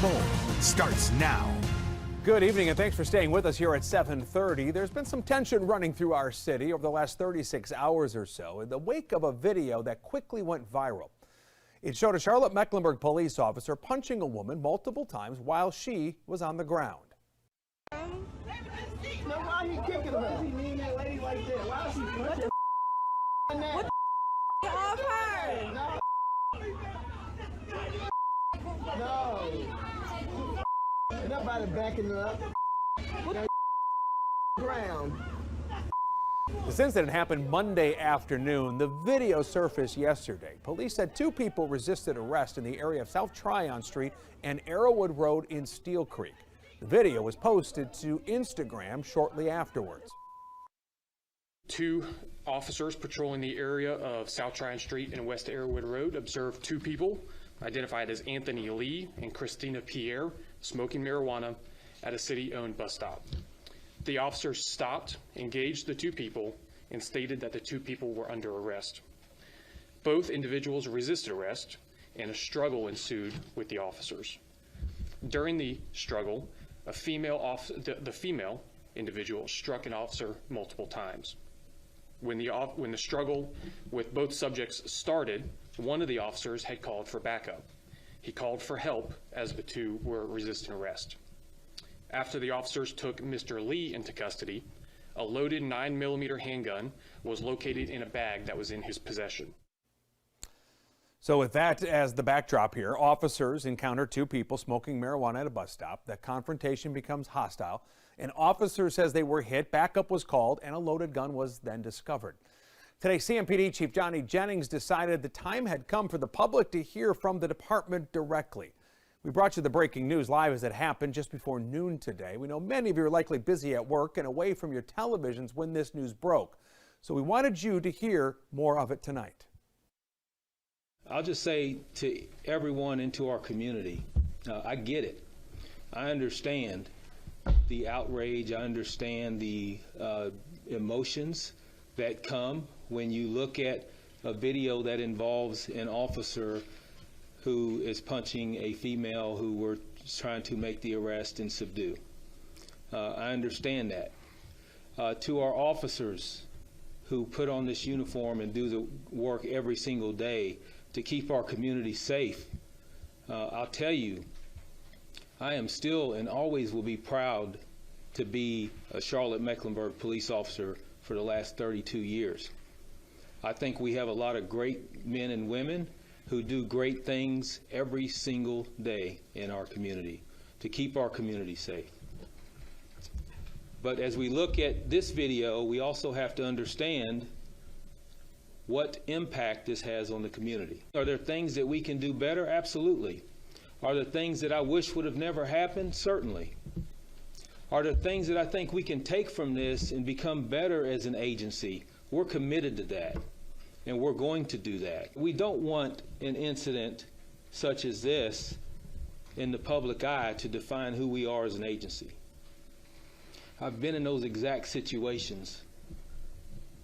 Scramble starts now. Good evening and thanks for staying with us here at 7:30. There's been some tension running through our city over the last 36 hours or so in the wake of a video that quickly went viral. It showed a Charlotte-Mecklenburg police officer punching a woman multiple times while she was on the ground. Why are you kicking her? She mean that lady like that? Why is she punching her? Off her! No. Nobody backing her up. Ground. This incident happened Monday afternoon. The video surfaced yesterday. Police said two people resisted arrest in the area of South Tryon Street and Arrowwood Road in Steel Creek. The video was posted to Instagram shortly afterwards. Two officers patrolling the area of South Tryon Street and West Arrowwood Road observed two people identified as Anthony Lee and Christina Pierre smoking marijuana at a city-owned bus stop. The officers stopped, engaged the two people, and stated that the two people were under arrest. Both individuals resisted arrest, and a struggle ensued with the officers. During the struggle, the female individual struck an officer multiple times. When the struggle with both subjects started, one of the officers had called for backup. He called for help as the two were resisting arrest. After the officers took Mr. Lee into custody, a loaded 9mm handgun was located in a bag that was in his possession. So with that as the backdrop here, officers encounter two people smoking marijuana at a bus stop. The confrontation becomes hostile. An officer says they were hit, backup was called, and a loaded gun was then discovered. Today, CMPD Chief Johnny Jennings decided the time had come for the public to hear from the department directly. We brought you the breaking news live as it happened just before noon today. We know many of you are likely busy at work and away from your televisions when this news broke. So we wanted you to hear more of it tonight. I'll just say to everyone into our community, I get it. I understand the outrage. I understand the emotions that come when you look at a video that involves an officer who is punching a female who we're trying to make the arrest and subdue. I understand that. To our officers who put on this uniform and do the work every single day to keep our community safe, I'll tell you, I am still and always will be proud to be a Charlotte-Mecklenburg police officer for the last 32 years. I think we have a lot of great men and women who do great things every single day in our community to keep our community safe. But as we look at this video, we also have to understand what impact this has on the community. Are there things that we can do better? Absolutely. Are there things that I wish would have never happened? Certainly. Are there things that I think we can take from this and become better as an agency? We're committed to that, and we're going to do that. We don't want an incident such as this in the public eye to define who we are as an agency. I've been in those exact situations.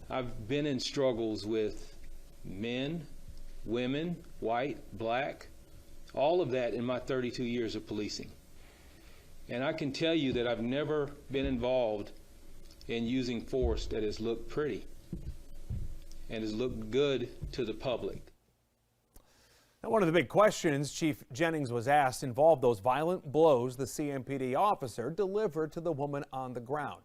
I've been in struggles with men, women, white, black, all of that in my 32 years of policing. And I can tell you that I've never been involved in using force that has looked pretty and has looked good to the public. Now, one of the big questions Chief Jennings was asked involved those violent blows the CMPD officer delivered to the woman on the ground.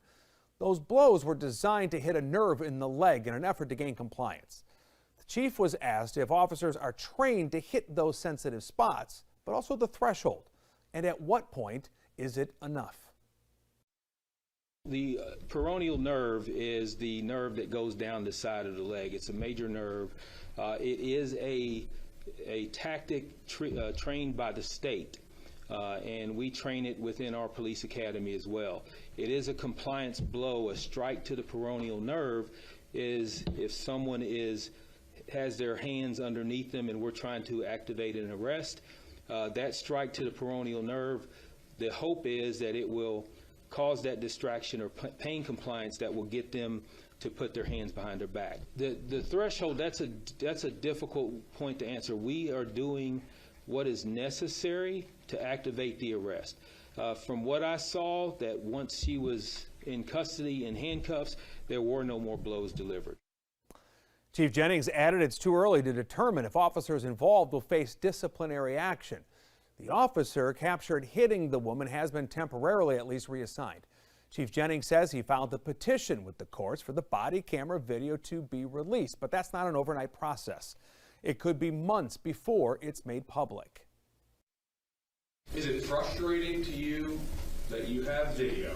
Those blows were designed to hit a nerve in the leg in an effort to gain compliance. The chief was asked if officers are trained to hit those sensitive spots, but also the threshold, and at what point is it enough? The peroneal nerve is the nerve that goes down the side of the leg. It's a major nerve. It is a tactic trained by the state, and we train it within our police academy as well. It is a compliance blow. A strike to the peroneal nerve is if someone has their hands underneath them and we're trying to activate an arrest. That strike to the peroneal nerve, the hope is that it will cause that distraction or pain compliance that will get them to put their hands behind their back. The threshold, that's a difficult point to answer. We are doing what is necessary to activate the arrest. From what I saw, that once she was in custody in handcuffs, there were no more blows delivered. Chief Jennings added it's too early to determine if officers involved will face disciplinary action. The officer captured hitting the woman has been temporarily at least reassigned. Chief Jennings says he filed a petition with the courts for the body camera video to be released, but that's not an overnight process. It could be months before it's made public. Is it frustrating to you that you have video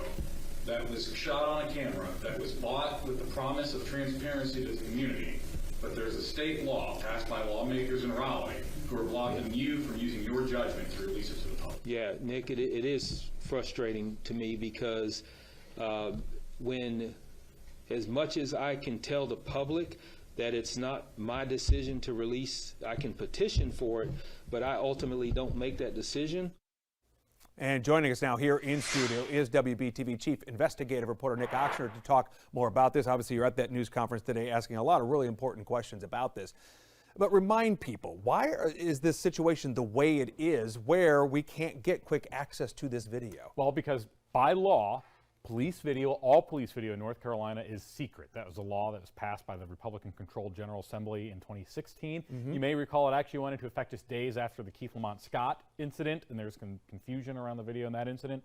that was shot on a camera, that was bought with the promise of transparency to the community, but there's a state law passed by lawmakers in Raleigh who are blocking you from using your judgment to release it to the public? Yeah, Nick, it is frustrating to me because when, as much as I can tell the public that it's not my decision to release, I can petition for it, but I ultimately don't make that decision. And joining us now here in studio is WBTV Chief Investigative Reporter Nick Oxner to talk more about this. Obviously, you're at that news conference today asking a lot of really important questions about this. But remind people, why is this situation the way it is where we can't get quick access to this video? Well, because by law, police video, all police video in North Carolina is secret. That was a law that was passed by the Republican-controlled General Assembly in 2016. You may recall it actually went into effect just days after the Keith Lamont Scott incident, and there's confusion around the video in that incident.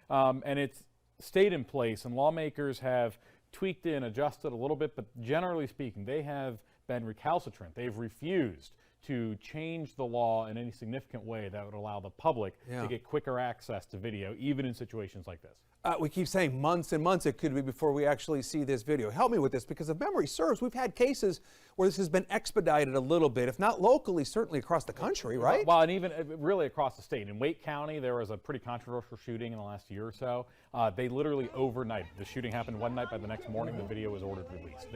And it's stayed in place, and lawmakers have tweaked it and adjusted a little bit, but generally speaking, they have been recalcitrant. They've refused to change the law in any significant way that would allow the public to get quicker access to video, even in situations like this. We keep saying months and months it could be before we actually see this video. Help me with this, because if memory serves, we've had cases where this has been expedited a little bit, if not locally, certainly across the country, right? Well, and even really across the state. In Wake County, there was a pretty controversial shooting in the last year or so. They literally overnight, the shooting happened one night, by the next morning the video was ordered released.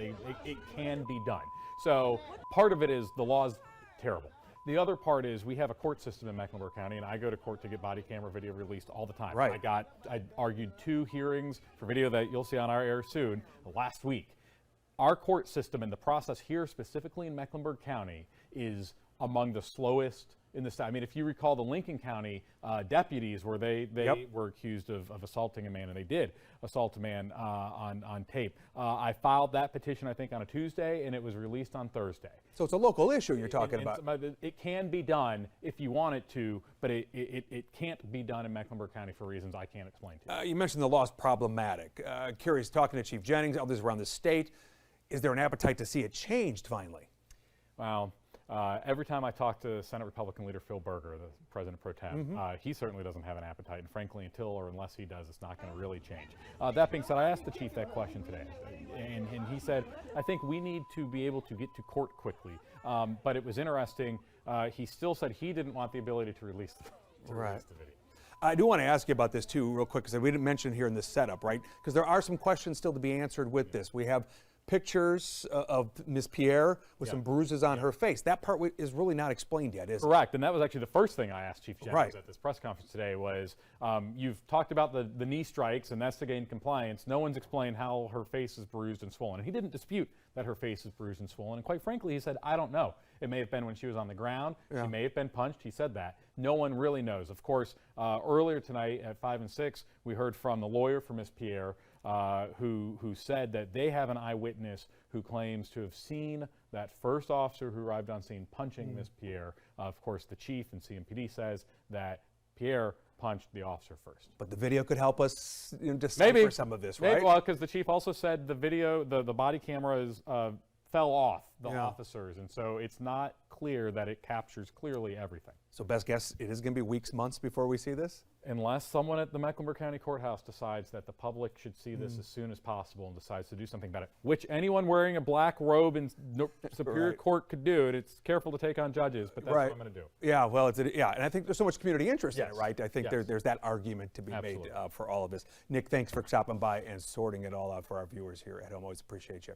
It can be done. So part of it is the law is terrible. The other part is we have a court system in Mecklenburg County, and I go to court to get body camera video released all the time. Right. I argued 2 hearings for video that you'll see on our air soon last week. Our court system and the process here, specifically in Mecklenburg County, is among the slowest in the state. I mean, if you recall the Lincoln County deputies where they were accused of assaulting a man, and they did assault a man on tape. I filed that petition, I think, on a Tuesday, and it was released on Thursday. So it's a local issue you're talking about. It can be done if you want it to, but it can't be done in Mecklenburg County for reasons I can't explain to you. You mentioned the law is problematic. Curious, talking to Chief Jennings, others around the state, is there an appetite to see it changed finally? Well, every time I talk to Senate Republican leader Phil Berger, the president pro tem, he certainly doesn't have an appetite, and frankly, until or unless he does, it's not going to really change. That being said, I asked the chief that question today, and he said, I think we need to be able to get to court quickly. But it was interesting, he still said he didn't want the ability to release the video. I do want to ask you about this too, real quick, because we didn't mention here in this setup, right? Because there are some questions still to be answered with this. We have pictures of Ms. Pierre with some bruises on her face. That part is really not explained yet, is it? Correct, and that was actually the first thing I asked Chief Jennings at this press conference today was, you've talked about the knee strikes, and that's to gain compliance. No one's explained how her face is bruised and swollen. And he didn't dispute that her face is bruised and swollen, and quite frankly, he said, I don't know. It may have been when she was on the ground. She may have been punched. He said that. No one really knows. Of course, earlier tonight at 5 and 6, we heard from the lawyer for Ms. Pierre, who said that they have an eyewitness who claims to have seen that first officer who arrived on scene punching Ms. Pierre. Of course, the chief in CMPD says that Pierre punched the officer first. But the video could help us decipher some of this, right? Maybe, well, because the chief also said the video, the body cameras fell off the officers, and so it's not clear that it captures clearly everything. So best guess, it is going to be weeks, months before we see this? Unless someone at the Mecklenburg County Courthouse decides that the public should see this as soon as possible and decides to do something about it, which anyone wearing a black robe in Superior Court could do. And it's careful to take on judges, but that's what I'm going to do. Yeah, well, and I think there's so much community interest in it, right? I think there's that argument to be made for all of this. Nick, thanks for stopping by and sorting it all out for our viewers here at home. Always appreciate you.